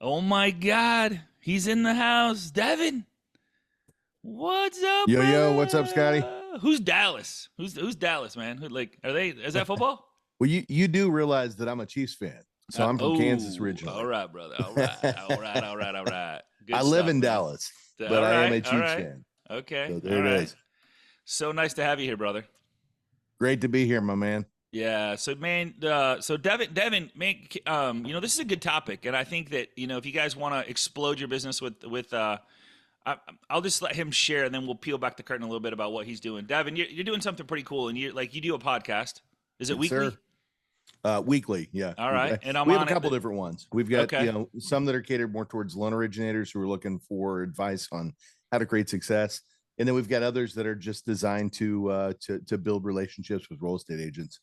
Oh my God, he's in the house. Devin, what's up, Yo, yo, what's up, Scotty? brother? Who's Dallas? Who's Dallas, man? Who, like, are they? Is that football? Well, you do realize that I'm a Chiefs fan, so I'm from Kansas All originally. right, brother. All right, all right. I Good live stuff, in man. Dallas, but All I am right, a all Chiefs right. fan. Okay, So there all it right. is. So nice to have you here, brother. Great to be here, my man. Yeah. So, man, so Devin, man, this is a good topic, and I think that if you guys want to explode your business with I, I'll just let him share, and then we'll peel back the curtain a little bit about what he's doing. Devin, you're doing something pretty cool, and you do a podcast. Is it Yes, weekly? sir. Weekly, yeah. All right, and I'm We have a on it. couple different ones. We've got Okay, some that are catered more towards loan originators who are looking for advice on how to create success, and then we've got others that are just designed to build relationships with real estate agents.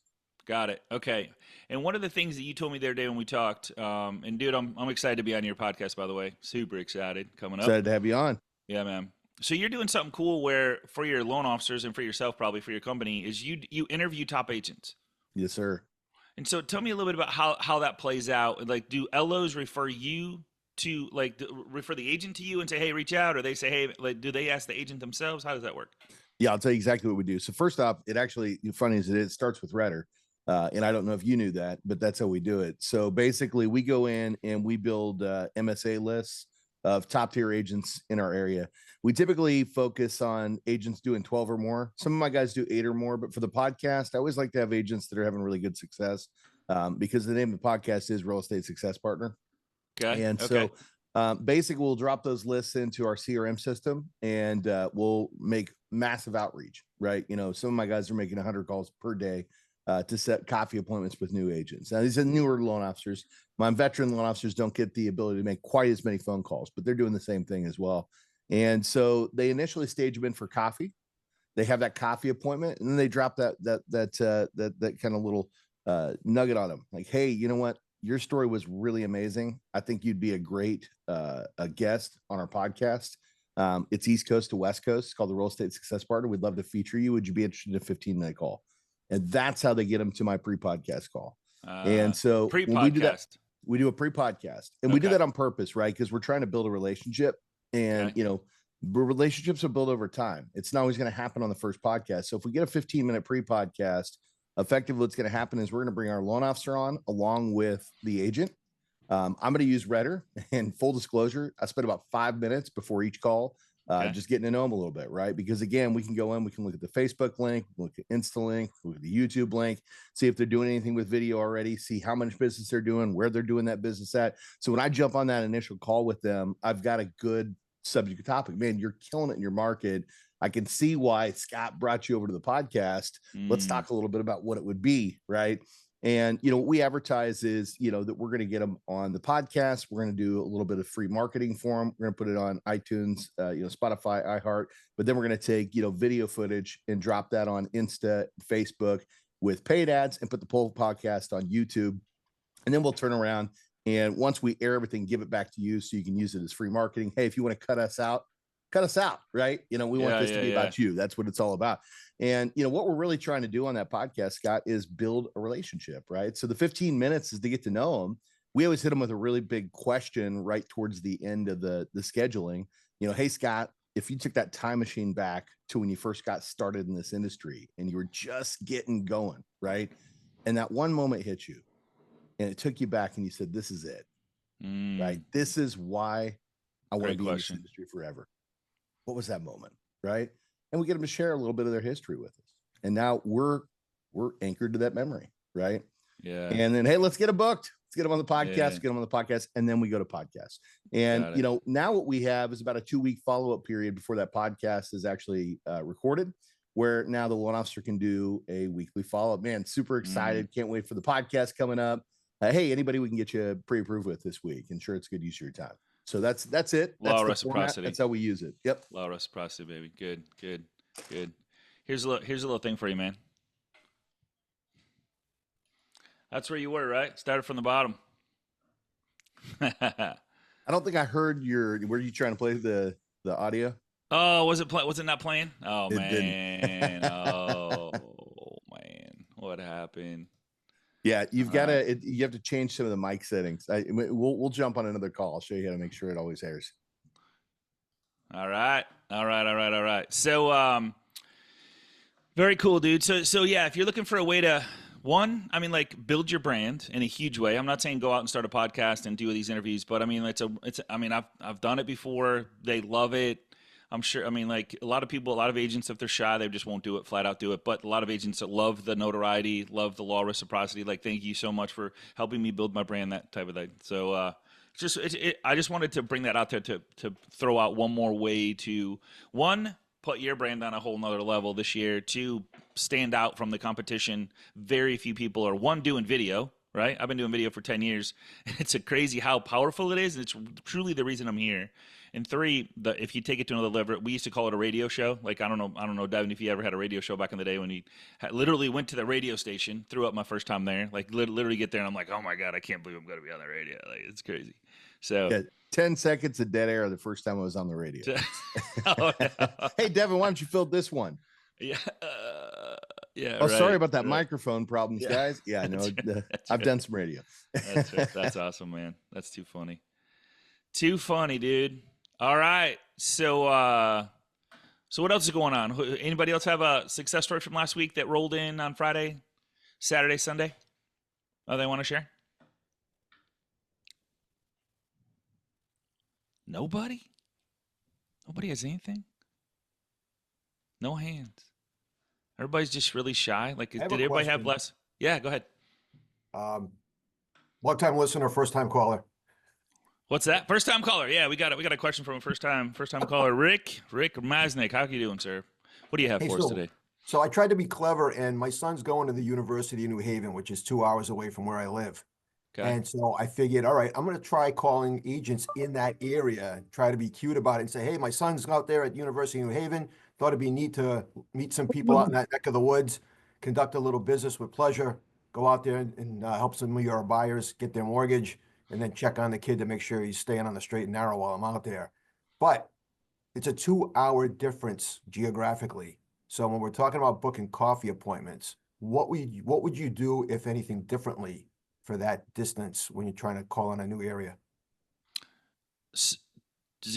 got it. Okay, and one of the things that you told me the other day when we talked, and dude, I'm excited to be on your podcast. By the way, super excited coming up. Excited to have you on. Yeah, man. So you're doing something cool where for your loan officers and for yourself, probably for your company, is you interview top agents. Yes, sir. And so tell me a little bit about how that plays out. Like, do LOs refer you to refer the agent to you and say, "Hey, reach out," or they say, "Hey," like, do they ask the agent themselves? How does that work? Yeah, I'll tell you exactly what we do. So first off, it actually funny as it starts with RETR. And I don't know if you knew that, but that's how we do it. So basically, we go in and we build MSA lists of top tier agents in our area. We typically focus on agents doing 12 or more. Some of my guys do 8 or more, but for the podcast, I always like to have agents that are having really good success because the name of the podcast is Real Estate Success Partner. Okay. And Okay. so basically, we'll drop those lists into our CRM system and we'll make massive outreach, right? Some of my guys are making 100 calls per day to set coffee appointments with new agents. Now, these are newer loan officers. My veteran loan officers don't get the ability to make quite as many phone calls, but they're doing the same thing as well. And so they initially stage them in for coffee. They have that coffee appointment, and then they drop that kind of little nugget on them, like, "Hey, you know what? Your story was really amazing. I think you'd be a great a guest on our podcast. It's East Coast to West Coast. It's called the Real Estate Success Partner. We'd love to feature you. Would you be interested in a 15-minute call?" And that's how they get them to my pre-podcast call. And so when we do that, Pre-podcast. we do a pre-podcast, and we do Okay. that on purpose, right? Because we're trying to build a relationship, and Okay. relationships are built over time. It's not always going to happen on the first podcast. So if we get a 15-minute pre-podcast, effectively what's going to happen is we're going to bring our loan officer on along with the agent. I'm going to use RETR, and full disclosure, I spent about 5 minutes before each call, Okay. just getting to know them a little bit, right? Because again, we can go in, we can look at the Facebook link, look at Insta link, look at the YouTube link, see if they're doing anything with video already, see how much business they're doing, where they're doing that business at. So when I jump on that initial call with them, I've got a good subject topic. Man, you're killing it in your market. I can see why Scott brought you over to the podcast. Let's Mm, talk a little bit about what it would be, right? And what we advertise is that we're going to get them on the podcast. We're going to do a little bit of free marketing for them. We're going to put it on iTunes, Spotify, iHeart, but then we're going to take video footage and drop that on Insta, Facebook with paid ads, and put the whole podcast on YouTube. And then we'll turn around, and once we air everything, give it back to you so you can use it as free marketing. Hey, if you want to cut us out, right? We want yeah. this to Yeah. be Yeah. about you. That's what it's all about. And what we're really trying to do on that podcast, Scott, is build a relationship, right? So the 15 minutes is to get to know them. We always hit them with a really big question right towards the end of the scheduling. Hey, Scott, if you took that time machine back to when you first got started in this industry and you were just getting going, right? And that one moment hit you and it took you back and you said, "This is it, right? Mm, This is why I want to great be in this question. industry forever." What was that moment, right? And we get them to share a little bit of their history with us. And now we're anchored to that memory, right? Yeah. And then, hey, let's get them booked. Let's get them on the podcast, Yeah. get them on the podcast, and then we go to podcast. And Got it. now what we have is about a 2-week follow-up period before that podcast is actually recorded, where now the loan officer can do a weekly follow-up. Man, super Mm, excited. Can't wait for the podcast coming up. Hey, anybody we can get you pre-approved with this week. And sure, it's good use of your time. So that's it. law That's of the format. reciprocity. That's how we use it. Yep. Law of reciprocity, baby. Good. Good. Good. Here's a little thing for you, man. That's where you were, right? Started from the bottom. I don't think I heard were you trying to play the audio? Oh, was it not playing? Oh It didn't. man. Oh man. What happened? Yeah, All right. you have to change some of the mic settings. We'll jump on another call. I'll show you how to make sure it always airs. All right. All right. All right. All right. So, very cool, dude. So yeah, if you're looking for a way to one, I mean, like build your brand in a huge way. I'm not saying go out and start a podcast and do these interviews, but I mean, I mean, I've done it before. They love it. I'm sure. I mean, like a lot of people, a lot of agents, if they're shy, they just won't do it, flat out do it. But a lot of agents that love the notoriety, love the law reciprocity. Like, thank you so much for helping me build my brand, that type of thing. So, I just wanted to bring that out there to throw out one more way to one, put your brand on a whole nother level this year. Two, stand out from the competition. Very few people are one doing video. Right, I've been doing video for 10 years. It's a crazy how powerful it is. It's truly the reason I'm here. And three, if you take it to another level, we used to call it a radio show. Like I don't know, Devin, if you ever had a radio show back in the day when you literally went to the radio station, threw up my first time there. Like literally get there, and I'm like, oh my god, I can't believe I'm going to be on the radio. Like it's crazy. So Yeah, 10 seconds of dead air the first time I was on the radio. oh, no. Hey, Devin, why don't you fill this one? Yeah. Yeah. Oh, right, sorry about that right. microphone problems, Yeah. guys. Yeah, I know. Right, I've done some radio. That's right. That's awesome, man. That's too funny. Too funny, dude. All right. So what else is going on? Anybody else have a success story from last week that rolled in on Friday, Saturday, Sunday? Oh, they want to share? Nobody? Nobody has anything? No hands. Everybody's just really shy. Like, I did have a everybody have question. less? Yeah, go ahead. Long-time listener, first-time caller. What's that? First time caller. Yeah, we got a question from a first time caller. Rick Masnick. How are you doing, sir? What do you have Hey, for us today? so I tried to be clever, and my son's going to the University of New Haven, which is 2 hours away from where I live. Okay. And so I figured, all right, I'm going to try calling agents in that area, try to be cute about it and say, hey, my son's out there at University of New Haven. Thought it'd be neat to meet some people out in that neck of the woods, conduct a little business with pleasure, go out there and help some of your buyers get their mortgage, and then check on the kid to make sure he's staying on the straight and narrow while I'm out there. But it's a 2 hour difference geographically. So when we're talking about booking coffee appointments, what would you do, if anything, differently for that distance when you're trying to call in a new area? Does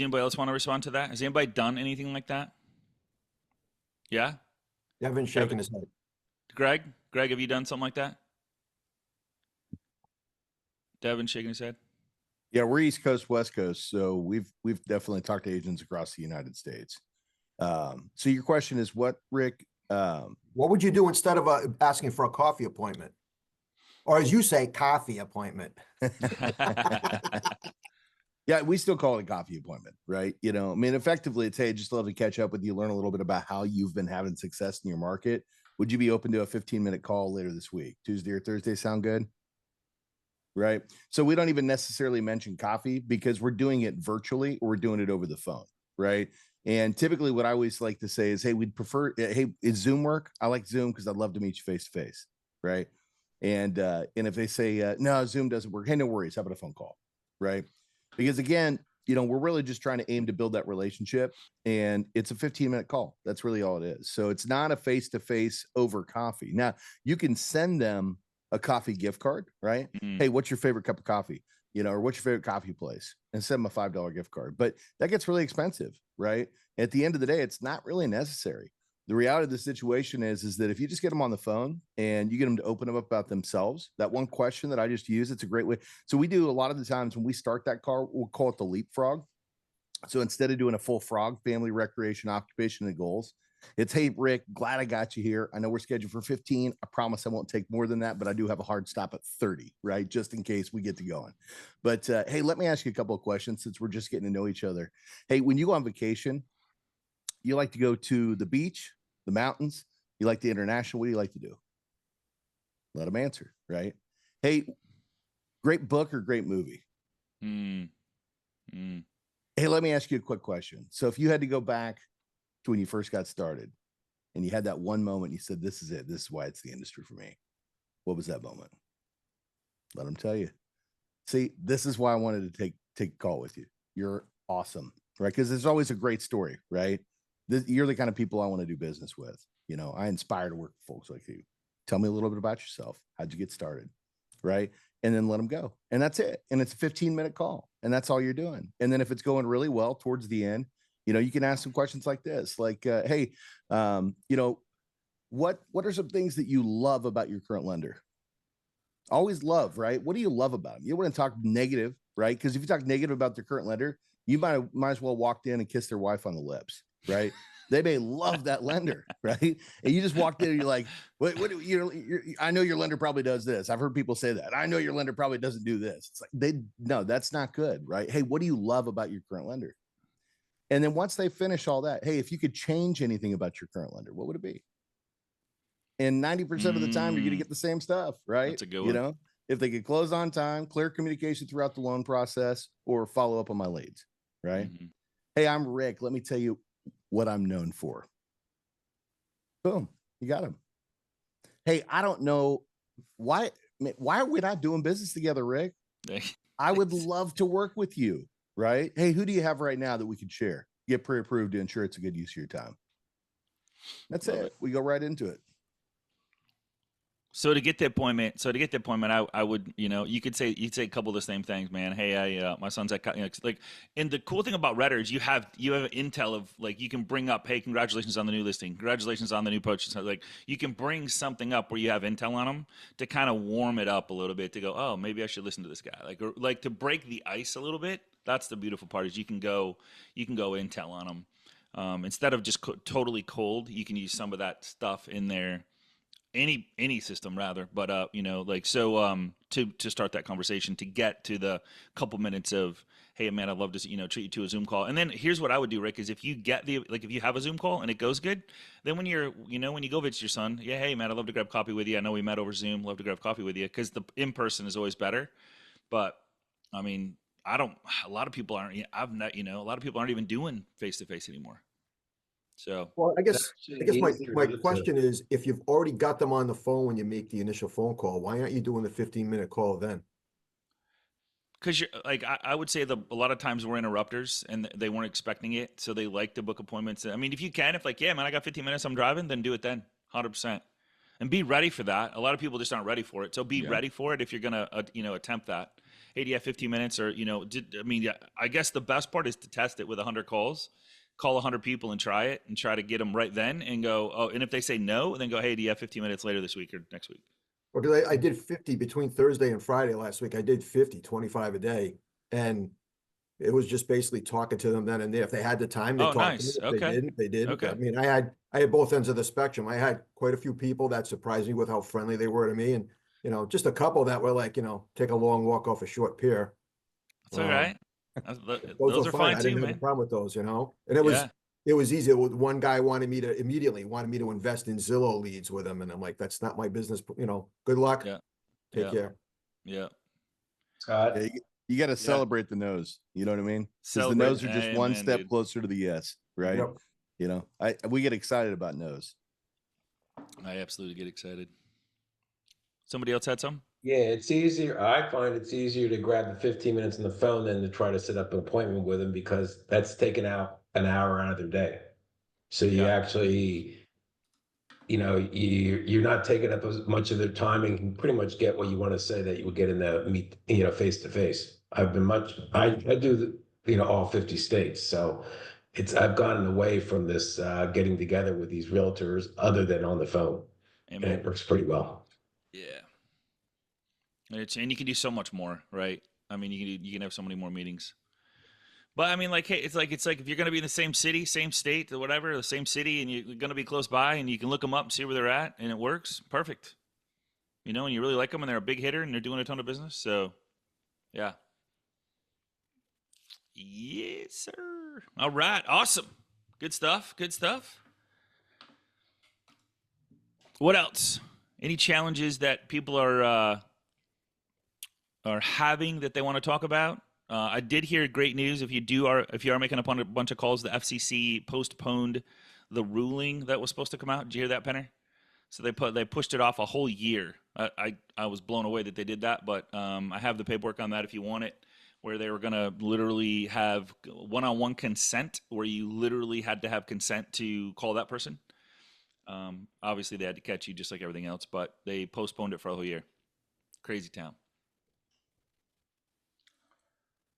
anybody else want to respond to that? Has anybody done anything like that? Yeah? Devin's shaking his head. Greg, have you done something like that? Devin shaking his head. Yeah, we're East Coast, West Coast, so we've definitely talked to agents across the United States. So your question is what, Rick? What would you do instead of asking for a coffee appointment? Or as you say, coffee appointment. Yeah, we still call it a coffee appointment, right? You know, I mean, effectively, it's, hey, just love to catch up with you, learn a little bit about how you've been having success in your market. Would you be open to a 15-minute call later this week? Tuesday or Thursday sound good? Right. So we don't even necessarily mention coffee because we're doing it virtually or we're doing it over the phone. Right. And typically what I always like to say is, hey, we'd prefer, hey, is Zoom work? I like Zoom because I'd love to meet you face to face. Right. And if they say, no, Zoom doesn't work, hey, no worries. How about a phone call? Right. Because again, you know, we're really just trying to aim to build that relationship, and it's a 15-minute call. That's really all it is. So it's not a face-to-face over coffee. Now you can send them a coffee gift card, right? Hey, what's your favorite cup of coffee? You know, or what's your favorite coffee place? And send them a $5 gift card. But that gets really expensive, right? At the end of the day, it's not really necessary. The reality of the situation is that if you just get them on the phone and you get them to open them up about themselves, that one question that I just used, it's a great way. So we do a lot of the times when we start that call, we'll call it the leapfrog. So instead of doing a full frog, family, recreation, occupation, and goals, it's, hey, Rick, glad I got you here. I know we're scheduled for 15. I promise I won't take more than that, but I do have a hard stop at 30, right? Just in case we get to going. But hey, let me ask you a couple of questions since we're just getting to know each other. Hey, when you go on vacation, you like to go to the beach, the mountains, you like the international, what do you like to do? Let them answer, right? Hey, great book or great movie? Hey, let me ask you a quick question. So if you had to go back to when you first got started and you had that one moment, you said, this is it. This is why it's the industry for me. What was that moment? Let them tell you. See, this is why I wanted to take a call with you. You're awesome, right? Because there's always a great story, right? You're the kind of people I want to do business with. You know, I inspire to work with folks like you. Tell me a little bit about yourself. How'd you get started? Right. And then let them go. And that's it. And it's a 15-minute call. And that's all you're doing. And then if it's going really well towards the end, you can ask some questions like this, like, hey, what are some things that you love about your current lender? Always love, right? What do you love about them? You don't want to talk negative, right? Because if you talk negative about their current lender, you might as well walked in and kissed their wife on the lips, right? They may love that lender, right? And you just walked in and you're like, what I know your lender probably does this. I've heard people say that. I know your lender probably doesn't do this. It's like, no, that's not good, right? Hey, what do you love about your current lender? And then once they finish all that, hey, if you could change anything about your current lender, what would it be? And 90% of the time, you're going to get the same stuff, right? That's a good one. If they could close on time, clear communication throughout the loan process, or follow up on my leads, right? Mm-hmm. Hey, I'm Rick. Let me tell you what I'm known for. Boom, you got him. Hey, I don't know why are we not doing business together, Rick? I would love to work with you, right? Hey, who do you have right now that we could share? Get pre-approved to ensure it's a good use of your time. That's it. We go right into it. So to get the appointment, I would, you'd say a couple of the same things, man. Hey, my son's at, and the cool thing about RETR is you have intel of, like, you can bring up, hey, congratulations on the new listing, congratulations on the new purchase. Like, you can bring something up where you have intel on them to kind of warm it up a little bit, to go, oh, maybe I should listen to this guy, like to break the ice a little bit. That's the beautiful part, is you can go intel on them, instead of just totally cold. You can use some of that stuff in there. Any system rather, but to start that conversation, to get to the couple minutes of, hey man, I'd love to treat you to a Zoom call. And then here's what I would do, Rick, is if you get if you have a Zoom call and it goes good, then when you're when you go visit your son, yeah, hey man, I'd love to grab coffee with you. I know we met over Zoom, love to grab coffee with you, because the in person is always better. But I mean, a lot of people aren't even doing face to face anymore. So, well, I guess my question is, if you've already got them on the phone when you make the initial phone call, why aren't you doing the 15-minute call then? Because you're like, I would say a lot of times we're interrupters and they weren't expecting it, so they like to book appointments. I mean, if you can, yeah, man, I got 15 minutes, I'm driving, then do it then, 100%, and be ready for that. A lot of people just aren't ready for it, so be ready for it if you're gonna attempt that. Hey, do you have 15 minutes? Or I guess the best part is to test it with 100 calls. Call 100 people and try it, and try to get them right then, and go, oh, and if they say no, then go, hey, do you have 15 minutes later this week or next week? Well, because I did 50 between Thursday and Friday last week. I did 25 a day, and it was just basically talking to them then and there. If they had the time, they talked to me. If they didn't, they didn't. Okay. I mean, I had both ends of the spectrum. I had quite a few people that surprised me with how friendly they were to me, and just a couple that were like, take a long walk off a short pier. That's all right. Those are fine. I didn't have a problem with those, and it was easy. One guy wanted me to invest in Zillow leads with him, and I'm like, that's not my business. Good luck. Yeah. Take care. Yeah. Scott, you got to celebrate the no's. You know what I mean? Because the no's are just one step closer to the yes, right? Yep. We get excited about no's. I absolutely get excited. Somebody else had some? Yeah, it's easier. I find it's easier to grab the 15 minutes on the phone than to try to set up an appointment with them, because that's taking out an hour out of their day. So you actually, you're not taking up as much of their time, and can pretty much get what you want to say that you would get in the meet, face to face. I do all 50 states. So I've gotten away from this getting together with these realtors other than on the phone. Amen. And it works pretty well. Yeah. And you can do so much more, right? I mean, you can have so many more meetings. But I mean, hey, it's like if you're going to be in the same city, same state, or whatever, the same city, and you're going to be close by, and you can look them up and see where they're at, and it works, perfect. And you really like them, and they're a big hitter, and they're doing a ton of business. So, yeah. Yes, sir. All right, awesome, good stuff. What else? Any challenges that people are having that they want to talk about? I did hear great news. If you are making up on a bunch of calls, the FCC postponed the ruling that was supposed to come out. Did you hear that, Penner? So they pushed it off a whole year. I was blown away that they did that, but I have the paperwork on that if you want it, where they were going to literally have one-on-one consent, where you literally had to have consent to call that person. Obviously, they had to catch you just like everything else, but they postponed it for a whole year. Crazy town.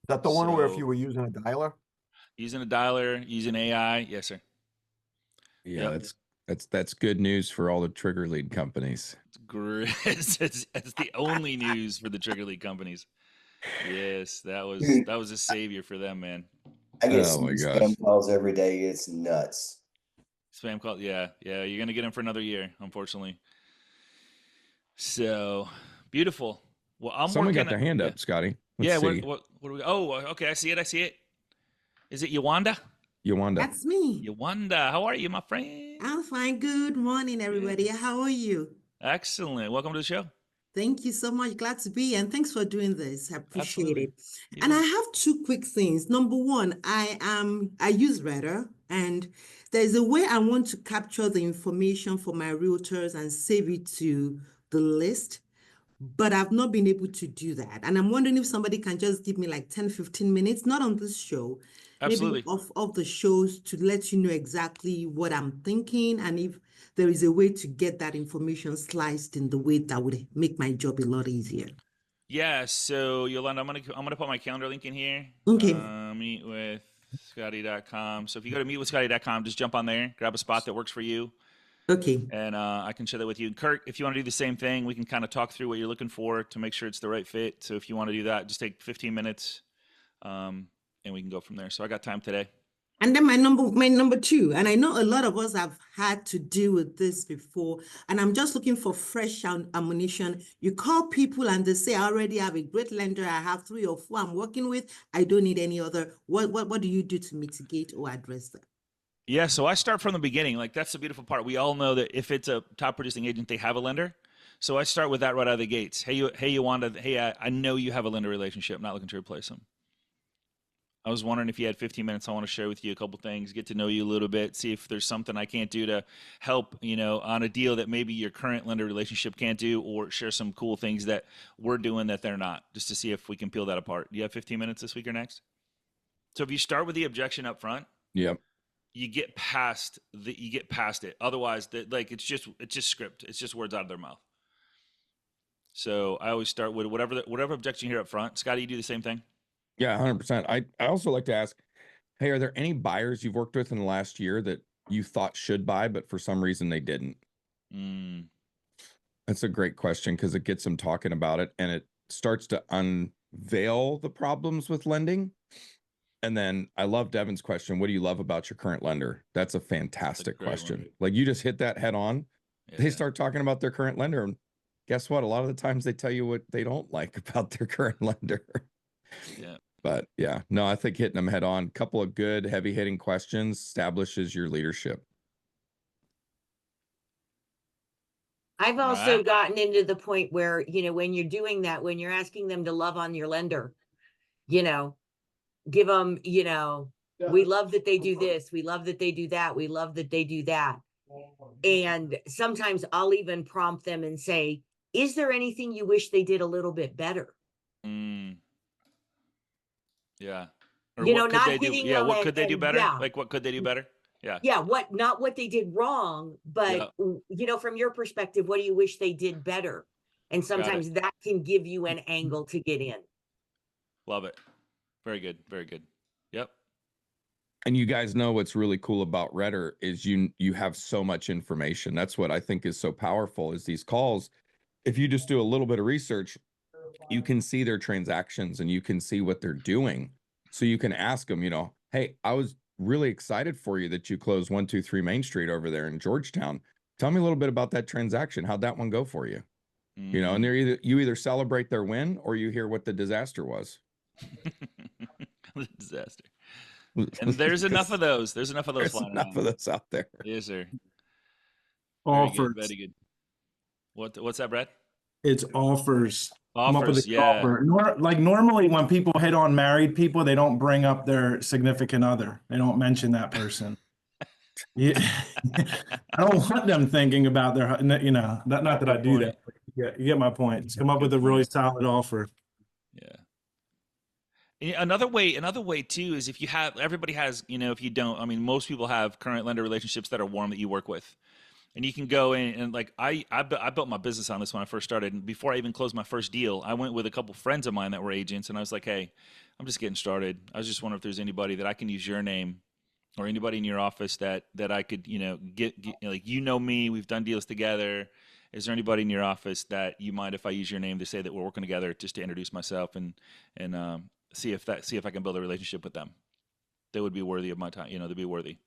Is that the one where if So you were using a dialer? using a dialer, using AI, yes, sir. Yeah, Yep. that's good news for all the trigger lead companies. It's great. It's the only news for the trigger lead companies. Yes, that was a savior for them, man. I get Oh my gosh. spam calls every day. It's nuts. Spam call, yeah, you're gonna get them for another year, unfortunately. So beautiful. Well, I'm Someone working. got their hand yeah. up, Scotty. Yeah, Let's see. what do we? Oh, okay, I see it. Is it Yawanda? Yawanda. That's me. Yawanda, how are you, my friend? I'm fine. Good morning, everybody. How are you? Excellent. Welcome to the show. Thank you so much. Glad to be here. And thanks for doing this. I appreciate Absolutely. it. You And bet. I have two quick things. Number one, I use RETR, and there's a way I want to capture the information for my realtors and save it to the list, but I've not been able to do that. And I'm wondering if somebody can just give me like 10, 15 minutes, not on this show, maybe Absolutely. off the shows, to let you know exactly what I'm thinking, and if there is a way to get that information sliced in the way that would make my job a lot easier. Yeah. So Yolanda, I'm gonna put my calendar link in here. Okay. Meet with Scotty.com. So if you go to meetwithscotty.com, just jump on there, grab a spot that works for you, Okay. and I can share that with you. And Kurt, if you want to do the same thing, we can kind of talk through what you're looking for to make sure it's the right fit. So if you want to do that, just take 15 minutes, and we can go from there. So I got time today. And then my number two, and I know a lot of us have had to deal with this before, and I'm just looking for fresh ammunition. You call people and they say, I already have a great lender. I have 3 or 4 I'm working with. I don't need any other. What do you do to mitigate or address that? Yeah, so I start from the beginning. Like, that's the beautiful part. We all know that if it's a top producing agent, they have a lender. So I start with that right out of the gates. Hey, Yawanda, hey, I know you have a lender relationship. I'm not looking to replace them. I was wondering if you had 15 minutes. I want to share with you a couple things, get to know you a little bit, see if there's something I can't do to help, on a deal that maybe your current lender relationship can't do, or share some cool things that we're doing that they're not, just to see if we can peel that apart. Do you have 15 minutes this week or next? So if you start with the objection up front, Yep. you get past it. Otherwise, it's just script. It's just words out of their mouth. So I always start with whatever objection you hear up front. Scotty, you do the same thing? Yeah, 100%. I also like to ask, hey, are there any buyers you've worked with in the last year that you thought should buy, but for some reason they didn't? That's a great question, because it gets them talking about it, and it starts to unveil the problems with lending. And then I love Devin's question. What do you love about your current lender? That's a fantastic question. One. Like, you just hit that head on. Yeah. They start talking about their current lender, and guess what? A lot of the times they tell you what they don't like about their current lender. Yeah. But yeah, no, I think hitting them head on, couple of good heavy hitting questions establishes your leadership. I've also Right. gotten into the point where, when you're doing that, when you're asking them to love on your lender, give them, we love that they do this. We love that they do that. We love that they do that. And sometimes I'll even prompt them and say, is there anything you wish they did a little bit better? Yeah. Or You what know, could not they do? hitting Yeah. them What could they do and better? yeah. Like, what could they do better? Yeah. Yeah, not what they did wrong, but from your perspective, what do you wish they did better? And sometimes that can give you an angle to get in. Love it. Very good. Very good. Yep. And you guys know what's really cool about RETR is you have so much information. That's what I think is so powerful, is these calls. If you just do a little bit of research, you can see their transactions and you can see what they're doing. So you can ask them, hey, I was really excited for you that you closed 123 Main Street over there in Georgetown. Tell me a little bit about that transaction. How'd that one go for you? And they're either celebrate their win or you hear what the disaster was. The disaster. And there's enough of those. There's enough of those. There's enough of those out there. Yes, sir. Offers. Very good. What's that, Brad? It's offers. Come up with Offers. a Yeah. offer. Like normally when people hit on married people, they don't bring up their significant other. They don't mention that person. Yeah. I don't want them thinking about their, not that I do that. Yeah, you get my point. Just come up with a really solid offer. Yeah. And another way too is if you have, everybody has, if you don't, I mean, most people have current lender relationships that are warm that you work with. And you can go in and like I built my business on this when I first started. And before I even closed my first deal, I went with a couple friends of mine that were agents, and I was like, "Hey, I'm just getting started. I was just wondering if there's anybody that I can use your name or anybody in your office that I could, get like, me, we've done deals together. Is there anybody in your office that you mind if I use your name to say that we're working together, just to introduce myself and see if I can build a relationship with them. They would be worthy of my time. They'd be worthy."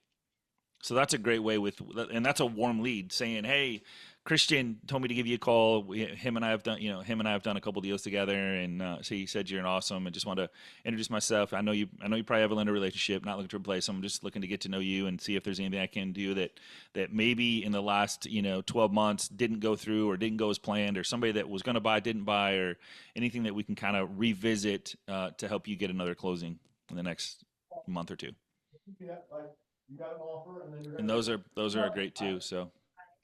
So that's a great way and that's a warm lead saying, "Hey, Christian told me to give you a call. Him and I have done a couple deals together, and so he said you're an awesome. I just want to introduce myself. I know you probably have a lender relationship. Not looking to replace them. I'm just looking to get to know you and see if there's anything I can do that maybe in the last 12 months didn't go through or didn't go as planned, or somebody that was going to buy didn't buy, or anything that we can kind of revisit to help you get another closing in the next month or two." And those are great too. So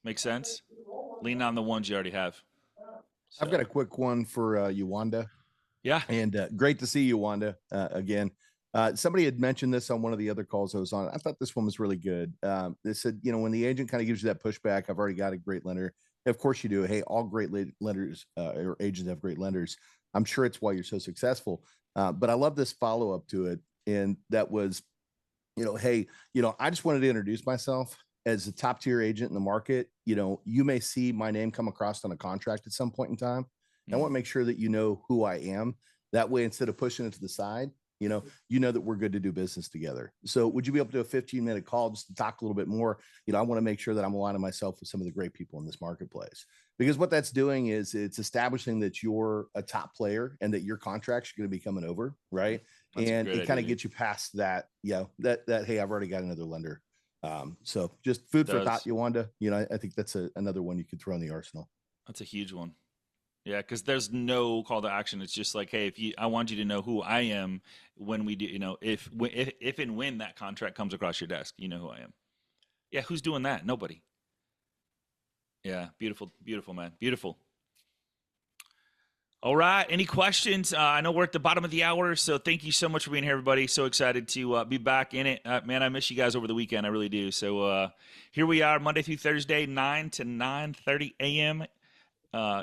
makes sense. Lean on the ones you already have. I've got a quick one for Yawanda. Yeah. And great to see you, Wanda, again. Somebody had mentioned this on one of the other calls I was on. I thought this one was really good. They said, when the agent kind of gives you that pushback, "I've already got a great lender." Of course you do. Hey, all great lenders or agents have great lenders. I'm sure it's why you're so successful. But I love this follow-up to it. And that was, hey, I just wanted to introduce myself as a top tier agent in the market. You may see my name come across on a contract at some point in time. I want to make sure that you know who I am. That way, instead of pushing it to the side, that we're good to do business together. So would you be able to do a 15-minute call just to talk a little bit more? I want to make sure that I'm aligning myself with some of the great people in this marketplace, because what that's doing is it's establishing that you're a top player and that your contracts are going to be coming over. Right. That's and it kind of gets you past that, that, hey, I've already got another lender. So just food for thought, Yawanda. I think that's another one you could throw in the arsenal. That's a huge one. Yeah, because there's no call to action. It's just like, hey, I want you to know who I am when we do, if and when that contract comes across your desk, you know who I am. Yeah, who's doing that? Nobody. Yeah, beautiful, beautiful, man, beautiful. All right, any questions? I know we're at the bottom of the hour, so thank you so much for being here, everybody. So excited to be back in it. Man, I miss you guys over the weekend. I really do. So here we are, Monday through Thursday, 9 to 9:30 a.m.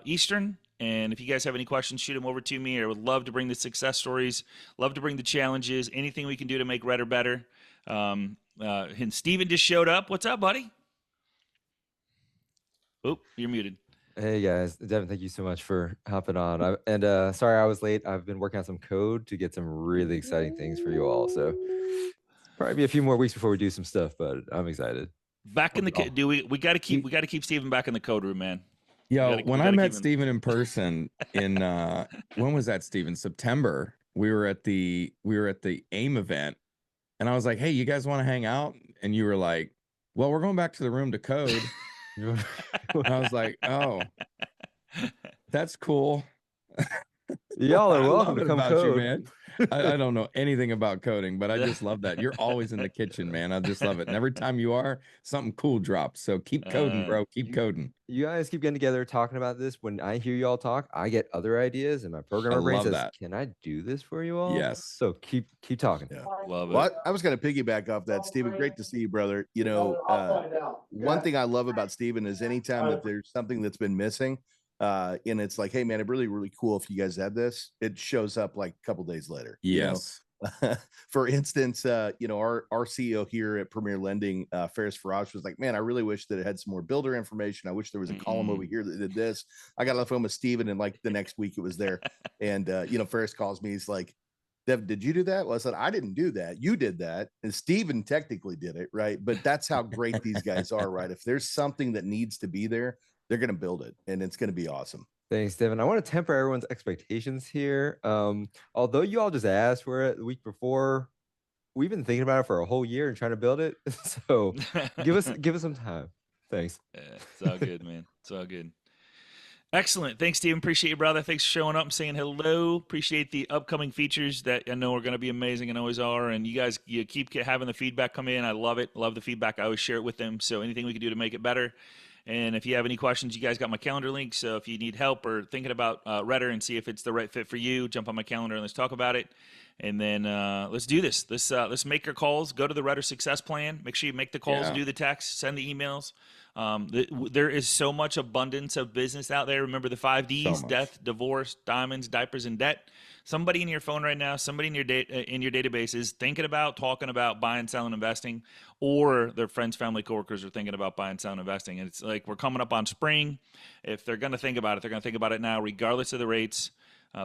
Eastern. And if you guys have any questions, shoot them over to me. I would love to bring the success stories, love to bring the challenges, anything we can do to make RETR better. And Steven just showed up. What's up, buddy? Oh, you're muted. Hey guys, Devin, thank you so much for hopping on. Sorry I was late. I've been working on some code to get some really exciting things for you all. So probably be a few more weeks before we do some stuff, but I'm excited. Back in the we got to keep Steven back in the code room, man. Yo, when I met Steven in person in when was that, Steven? September. We were at the AIM event, and I was like, "Hey, you guys want to hang out?" And you were like, "Well, we're going back to the room to code." I was like, "Oh, that's cool." Y'all are welcome to come code. You, man. I don't know anything about coding, but I just love that. You're always in the kitchen, man. I just love it. And every time you are, something cool drops. So keep coding, bro. Keep coding. You guys keep getting together talking about this. When I hear y'all talk, I get other ideas, and my programmer brain says, "Can I do this for you all?" Yes. So keep talking. Yeah. Love it. Well, I was going to piggyback off that, Steven. Great to see you, brother. One thing I love about Steven is anytime that there's something that's been missing, and it's like, "Hey man, it'd really cool if you guys had this," it shows up like a couple days later. Yes. For instance, our CEO here at Premier Lending, Ferris Faraj, was like, "Man, I really wish that it had some more builder information. I wish there was a column over here that did this." I got on the phone with Steven, and like the next week it was there. And Ferris calls me. He's like, "Dev, did you do that?" Well, I said, "I didn't do that. You did that." And Steven technically did it, right? But that's how great these guys are, right? If there's something that needs to be there, they're going to build it, and it's going to be awesome. Thanks, Devin. I want to temper everyone's expectations here. Although you all just asked for it the week before, we've been thinking about it for a whole year and trying to build it. So give us some time. Thanks. Yeah, it's all good, man. It's all good. Excellent. Thanks, Steven. Appreciate you, brother. Thanks for showing up and saying hello. Appreciate the upcoming features that I know are going to be amazing and always are. And you keep having the feedback come in. I love it. Love the feedback. I always share it with them. So anything we can do to make it better. And if you have any questions, you guys got my calendar link. So if you need help or thinking about RETR and see if it's the right fit for you, jump on my calendar and let's talk about it. And then let's do this. Let's make your calls. Go to the RETR Success Plan. Make sure you make the calls, Yeah. do the texts, send the emails. There is so much abundance of business out there. Remember the 5 Ds: much. death, divorce, diamonds, diapers, and debt. Somebody in your phone right now, somebody in your database is thinking about, talking about buying, selling, investing, or their friends, family, coworkers are thinking about buying, selling, investing. And it's like we're coming up on spring. If they're going to think about it, they're going to think about it now, regardless of the rates.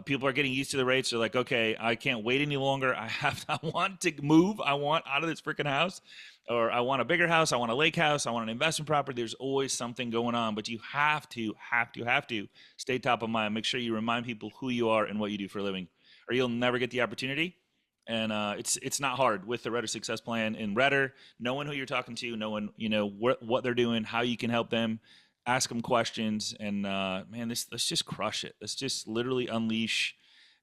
People are getting used to the rates. They're like, okay, I can't wait any longer. I want to move. I want out of this freaking house, or I want a bigger house. I want a lake house. I want an investment property. There's always something going on, but you have to stay top of mind. Make sure you remind people who you are and what you do for a living, or you'll never get the opportunity. And it's not hard with the RETR Success Plan in RETR, knowing who you're talking to, knowing what they're doing, how you can help them. Ask them questions, and man, let's just crush it. Let's just literally unleash.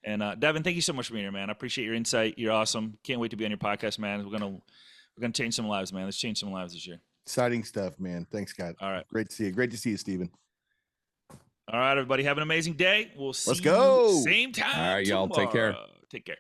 And Devin, thank you so much for being here, man. I appreciate your insight. You're awesome. Can't wait to be on your podcast, man. We're gonna change some lives, man. Let's change some lives this year. Exciting stuff, man. Thanks, Scott. All right. Great to see you. Great to see you, Steven. All right, everybody. Have an amazing day. We'll see Let's go. you same time. All right, y'all. Take care. tomorrow. Take care.